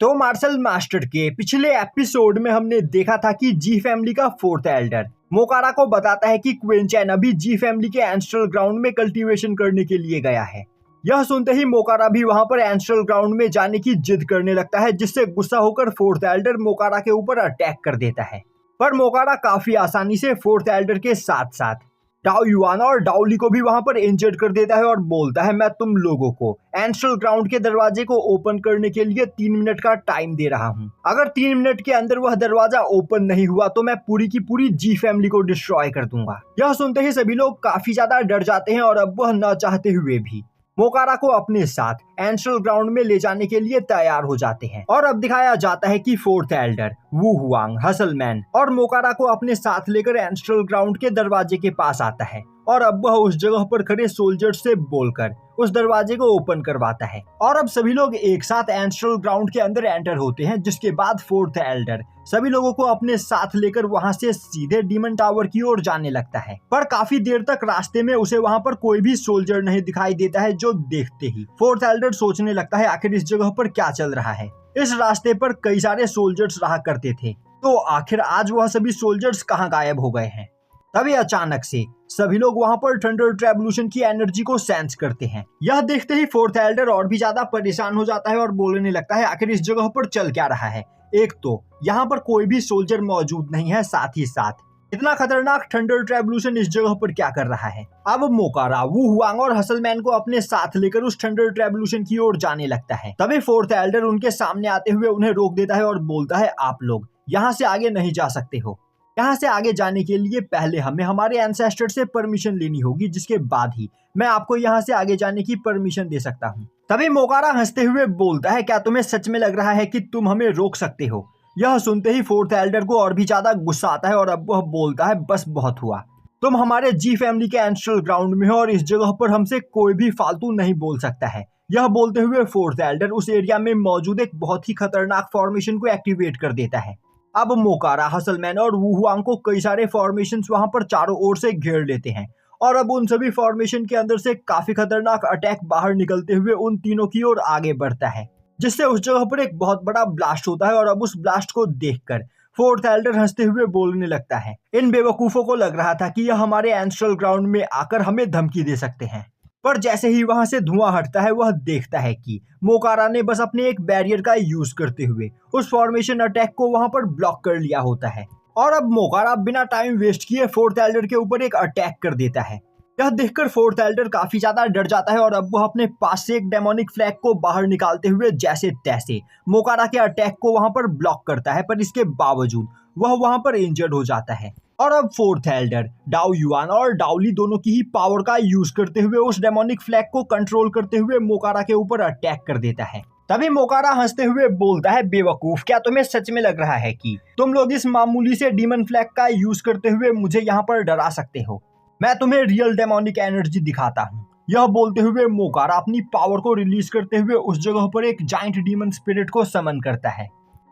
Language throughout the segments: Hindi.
तो मार्शल मास्टर के पिछले एपिसोड में हमने देखा था कि जी फैमिली का फोर्थ एल्डर मोकारा को बताता है कि क्वीन चैन अभी जी फैमिली के एंसेस्ट्रल ग्राउंड में कल्टीवेशन करने के लिए गया है। यह सुनते ही मोकारा भी वहां पर एंसेस्ट्रल ग्राउंड में जाने की जिद करने लगता है, जिससे गुस्सा होकर फोर्थ एल्डर मोकारा के ऊपर अटैक कर देता है। पर मोकारा काफी आसानी से फोर्थ एल्डर के साथ साथ डाओ युआन और डाओली को भी वहां पर इंजर्ड कर देता है और बोलता है, मैं तुम लोगों को एंसेस्ट्रल ग्राउंड के दरवाजे को ओपन करने के लिए 3 मिनट का टाइम दे रहा हूं। अगर 3 मिनट के अंदर वह दरवाजा ओपन नहीं हुआ तो मैं पूरी की पूरी जी फैमिली को डिस्ट्रॉय कर दूंगा। यह सुनते ही सभी लोग काफी ज्यादा डर जाते हैं और अब वह न चाहते हुए भी मोकारा को अपने साथ एंसेस्ट्रल ग्राउंड में ले जाने के लिए तैयार हो जाते हैं। और अब दिखाया जाता है कि फोर्थ एल्डर वू हुआंग, हसलमैन और मोकारा को अपने साथ लेकर एंसेस्ट्रल ग्राउंड के दरवाजे के पास आता है और अब वह उस जगह पर खड़े सोल्जर्स से बोलकर उस दरवाजे को ओपन करवाता है। और अब सभी लोग एक साथ एंसेस्ट्रल ग्राउंड के अंदर एंटर होते हैं, जिसके बाद फोर्थ एल्डर सभी लोगों को अपने साथ लेकर वहां से सीधे डीमन टावर की ओर जाने लगता है। पर काफी देर तक रास्ते में उसे वहां पर कोई भी सोल्जर नहीं दिखाई देता है, जो देखते ही फोर्थ एल्डर सोचने लगता है आखिर इस जगह पर क्या चल रहा है। इस रास्ते पर कई सारे सोल्जर्स रहा करते थे, तो आखिर आज वह सभी सोल्जर्स कहाँ गायब हो गए हैं। तभी अचानक से सभी लोग वहां पर थंडर ट्रेवल्यूशन की एनर्जी को सेंस करते हैं। यह देखते ही फोर्थ एल्डर और भी ज्यादा परेशान हो जाता है और बोलने लगता है आखिर इस जगह पर चल क्या रहा है। एक तो यहाँ पर कोई भी सोल्जर मौजूद नहीं है, साथ ही साथ इतना खतरनाक थंडर ट्रेवल्यूशन इस जगह पर क्या कर रहा है। अब मोकारा वू हुआंग और हसलमैन को अपने साथ लेकर उस थंडर ट्रेवल्यूशन की ओर जाने लगता है। तभी फोर्थ एल्डर उनके सामने आते हुए उन्हें रोक देता है और बोलता है, आप लोग यहाँ से आगे नहीं जा सकते हो। यहाँ से आगे जाने के लिए पहले हमें हमारे एंसेस्टर से परमिशन लेनी होगी, जिसके बाद ही मैं आपको यहाँ से आगे जाने की परमिशन दे सकता हूँ। तभी मोकारा हंसते हुए बोलता है, क्या तुम्हें सच में लग रहा है कि तुम हमें रोक सकते हो। यह सुनते ही फोर्थ एल्डर को और भी ज्यादा गुस्सा आता है और अब वह बोलता है, बस बहुत हुआ, तुम हमारे जी फैमिली के एंसेस्ट्रल ग्राउंड में हो और इस जगह पर हमसे कोई भी फालतू नहीं बोल सकता है। यह बोलते हुए फोर्थ एल्डर उस एरिया में मौजूद एक बहुत ही खतरनाक फॉर्मेशन को एक्टिवेट कर देता है। अब मोकारा, हसलमैन और वू हुआंग को कई सारे फॉर्मेशंस वहां पर चारों ओर से घेर लेते हैं और अब उन सभी फॉर्मेशन के अंदर से काफी खतरनाक अटैक बाहर निकलते हुए उन तीनों की ओर आगे बढ़ता है, जिससे उस जगह पर एक बहुत बड़ा ब्लास्ट होता है। और अब उस ब्लास्ट को देखकर फोर्थ एल्डर हंसते हुए बोलने लगता है, इन बेवकूफों को लग रहा था कि यह हमारे एंसेस्ट्रल ग्राउंड में आकर हमें धमकी दे सकते हैं। पर जैसे ही वहां से धुआं हटता है, वह देखता है कि मोकारा ने बस अपने एक बैरियर का यूज करते हुए उस फॉर्मेशन अटैक को वहां पर ब्लॉक कर लिया होता है। और अब मोकारा बिना टाइम वेस्ट किए फोर्थ एल्डर के ऊपर एक अटैक कर देता है। यह देखकर फोर्थ एल्डर काफी ज्यादा डर जाता है और अब वह अपने पास से एक डेमोनिक फ्लैग को बाहर निकालते हुए जैसे तैसे मोकारा के अटैक को वहां पर ब्लॉक करता है, पर इसके बावजूद वह वहां पर इंजर्ड हो जाता है। और अब फोर्थ एल्डर डाओ युआन और डाओली दोनों की ही पावर का यूज करते हुए उस डेमोनिक फ्लैग को कंट्रोल करते हुए मोकारा के ऊपर अटैक कर देता है। तभी मोकारा हंसते हुए बोलता है, बेवकूफ, क्या तुम्हें सच में लग रहा है कि तुम लोग इस मामूली से डीमन फ्लैग का यूज करते हुए मुझे यहाँ पर डरा सकते हो। मैं तुम्हें रियल डेमोनिक एनर्जी दिखाता हूँ। यह बोलते हुए मोकारा अपनी पावर को रिलीज करते हुए उस जगह पर एक जाइंट डीमन स्पिरिट को समन करता है।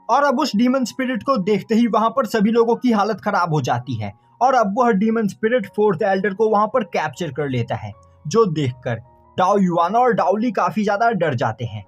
और अब उस डीमन स्पिरिट को देखते ही वहां पर सभी लोगों की हालत खराब हो जाती है और अब वह डीमन स्पिरिट फोर्थ एल्डर को वहां पर कैप्चर कर लेता है, जो देखकर डाओ युआन और डाओली काफी ज्यादा डर जाते हैं।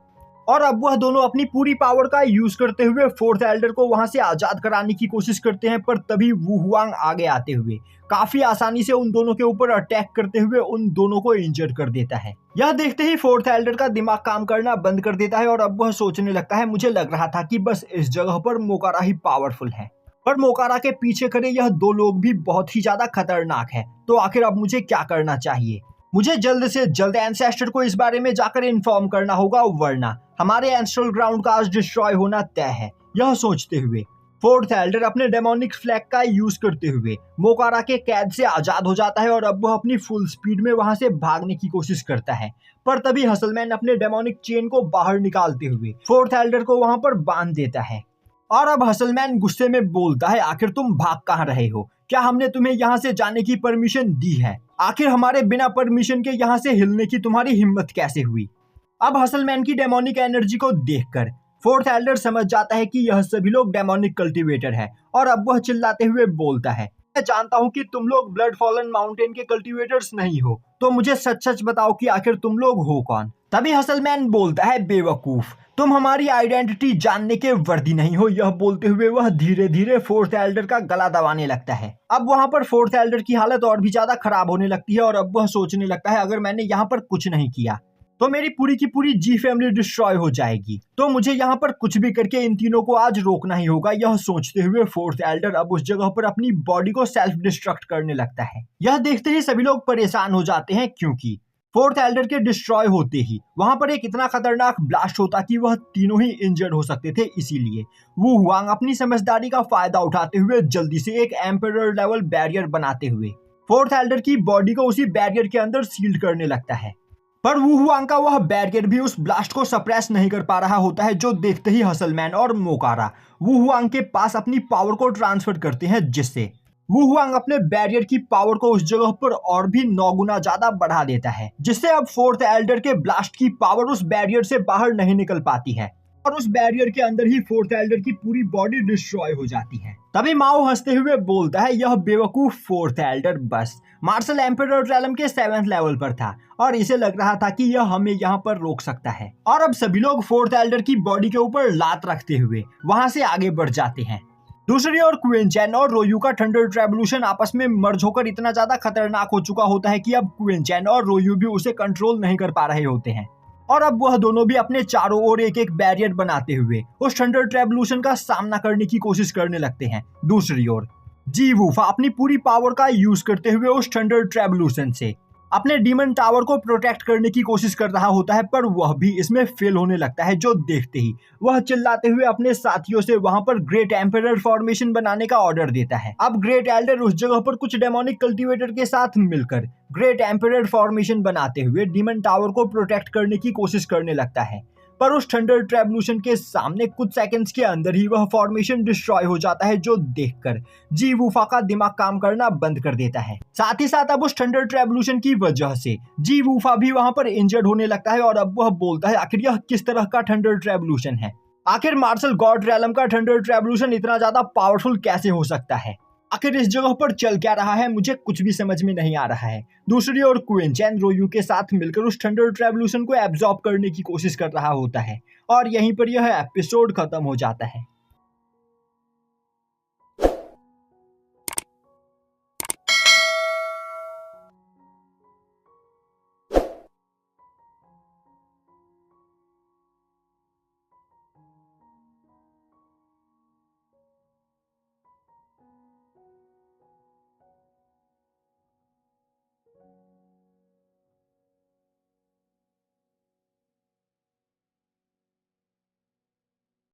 और अब वह दोनों अपनी पूरी पावर का यूज करते हुए फोर्थ एल्डर को वहां से आजाद कराने की कोशिश करते हैं, पर तभी वू हुआंग आगे आते हुए काफी आसानी से उन दोनों के ऊपर अटैक करते हुए उन दोनों को इंजर्ड कर देता है। यह देखते ही फोर्थ एल्डर का दिमाग काम करना बंद कर देता है और अब वह सोचने लगता है, मुझे लग रहा था कि बस इस जगह पर मोकारा ही पावरफुल है, पर मोकारा के पीछे खड़े यह दो लोग भी बहुत ही ज्यादा खतरनाक है। तो आखिर अब मुझे क्या करना चाहिए? मुझे जल्द से जल्द एंसेस्टर को इस बारे में जाकर इन्फॉर्म करना होगा, वरना हमारे एंसेस्ट्रल ग्राउंड का आज डिस्ट्रॉय होना तय है। यह सोचते हुए फोर्थ एल्डर अपने डेमोनिक फ्लैग का यूज करते हुए मोकारा के कैद से आजाद हो जाता है और अब वह अपनी फुल स्पीड में वहां से भागने की कोशिश करता है। पर तभी हसलमैन अपने डेमोनिक चेन को बाहर निकालते हुए फोर्थ एल्डर को वहां पर बांध देता है। और अब हसलमैन गुस्से में बोलता है, आखिर तुम भाग कहाँ रहे हो? क्या हमने तुम्हें यहाँ से जाने की परमिशन दी है? आखिर हमारे बिना परमिशन के यहाँ से हिलने की तुम्हारी हिम्मत कैसे हुई? अब हसलमैन की डेमोनिक एनर्जी को देखकर फोर्थ एल्डर समझ जाता है कि यह सभी लोग डेमोनिक कल्टीवेटर है और अब वह चिल्लाते हुए बोलता है, मैं जानता हूँ कि तुम लोग ब्लड फॉलन माउंटेन के कल्टीवेटर्स नहीं हो, तो मुझे सच सच बताओ कि आखिर तुम लोग हो कौन? तभी हसलमैन बोलता है, बेवकूफ, तुम हमारी आइडेंटिटी जानने के वर्दी नहीं हो। यह बोलते हुए वह धीरे धीरे फोर्थ एल्डर का गला दबाने लगता है। अब वहां पर फोर्थ एल्डर की हालत और भी ज्यादा खराब होने लगती है और अब वह सोचने लगता है, अगर मैंने यहाँ पर कुछ नहीं किया तो मेरी पूरी की पूरी जी फैमिली डिस्ट्रॉय हो जाएगी, तो मुझे यहाँ पर कुछ भी करके इन तीनों को आज रोकना ही होगा। यह सोचते हुए फोर्थ एल्डर अब उस जगह पर अपनी बॉडी को सेल्फ डिस्ट्रक्ट करने लगता है। यह देखते ही सभी लोग परेशान हो जाते हैं, क्योंकि फोर्थ एल्डर के डिस्ट्रॉय होते ही वहां पर एक इतना खतरनाक ब्लास्ट होता कि वह तीनों ही इंजर्ड हो सकते थे। इसीलिए वू हुआंग अपनी समझदारी का फायदा उठाते हुए जल्दी से एक एम्परर लेवल बैरियर बनाते हुए फोर्थ एल्डर की बॉडी को उसी बैरियर के अंदर सील्ड करने लगता है। पर वू हुआंग का वह बैरियर भी उस ब्लास्ट को सप्रेस नहीं कर पा रहा होता है, जो देखते ही हसलमैन और मोकारा वू हुआंग के पास अपनी पावर को ट्रांसफर करते हैं, जिससे वू हुआंग अपने बैरियर की पावर को उस जगह पर और भी 9 गुना ज्यादा बढ़ा देता है, जिससे अब फोर्थ एल्डर के ब्लास्ट की पावर उस बैरियर से बाहर नहीं निकल पाती है और उस बैरियर के अंदर ही फोर्थ एल्डर की पूरी बॉडी डिस्ट्रॉय हो जाती है। तभी माओ हंसते हुए बोलता है, यह बेवकूफ फोर्थ एल्डर बस मार्शल एम्परर रेलम के 7th लेवल पर था और इसे लग रहा था कि यह हमें यहाँ पर रोक सकता है। और अब सभी लोग फोर्थ एल्डर की बॉडी के ऊपर लात रखते हुए वहां से आगे बढ़ जाते हैं। दूसरी ओर क्वीन चैन और रोयू का थंडर ट्रेवल्यूशन आपस में मर्ज होकर इतना ज्यादा खतरनाक हो चुका होता है कि अब क्वीन चैन और रोयू भी उसे कंट्रोल नहीं कर पा रहे होते हैं और अब वह दोनों भी अपने चारों ओर एक एक बैरियर बनाते हुए उस थंडर ट्रेवल्यूशन का सामना करने की कोशिश करने लगते हैं। दूसरी ओर जी वूफा अपनी पूरी पावर का यूज करते हुए उस थंडर ट्रेवल्यूशन से अपने डीमन टावर को प्रोटेक्ट करने की कोशिश कर रहा होता है, पर वह भी इसमें फेल होने लगता है, जो देखते ही वह चिल्लाते हुए अपने साथियों से वहां पर ग्रेट एम्परर फॉर्मेशन बनाने का ऑर्डर देता है। अब ग्रेट एल्डर उस जगह पर कुछ डेमोनिक कल्टीवेटर के साथ मिलकर ग्रेट एम्परर फॉर्मेशन बनाते हुए डीमन टावर को प्रोटेक्ट करने की कोशिश करने लगता है, पर उस थंडर ट्रेवल्यूशन के सामने कुछ सेकंड्स के अंदर ही वह फॉर्मेशन डिस्ट्रॉय हो जाता है, जो देखकर जी वूफा का दिमाग काम करना बंद कर देता है। साथ ही साथ अब उस थंडर ट्रेवल्यूशन की वजह से जी वूफा भी वहां पर इंजर्ड होने लगता है और अब वह बोलता है, आखिर यह किस तरह का थंडर ट्रेवल्यूशन है? आखिर मार्शल गॉड रेलम का थंडर ट्रेवल्यूशन इतना ज्यादा पावरफुल कैसे हो सकता है? आखिर इस जगह पर चल क्या रहा है? मुझे कुछ भी समझ में नहीं आ रहा है। दूसरी ओर क्वीन चैन रोयू के साथ मिलकर उस थंडर ट्रेवल्यूशन को एब्जॉर्ब करने की कोशिश कर रहा होता है और यहीं पर यह एपिसोड खत्म हो जाता है।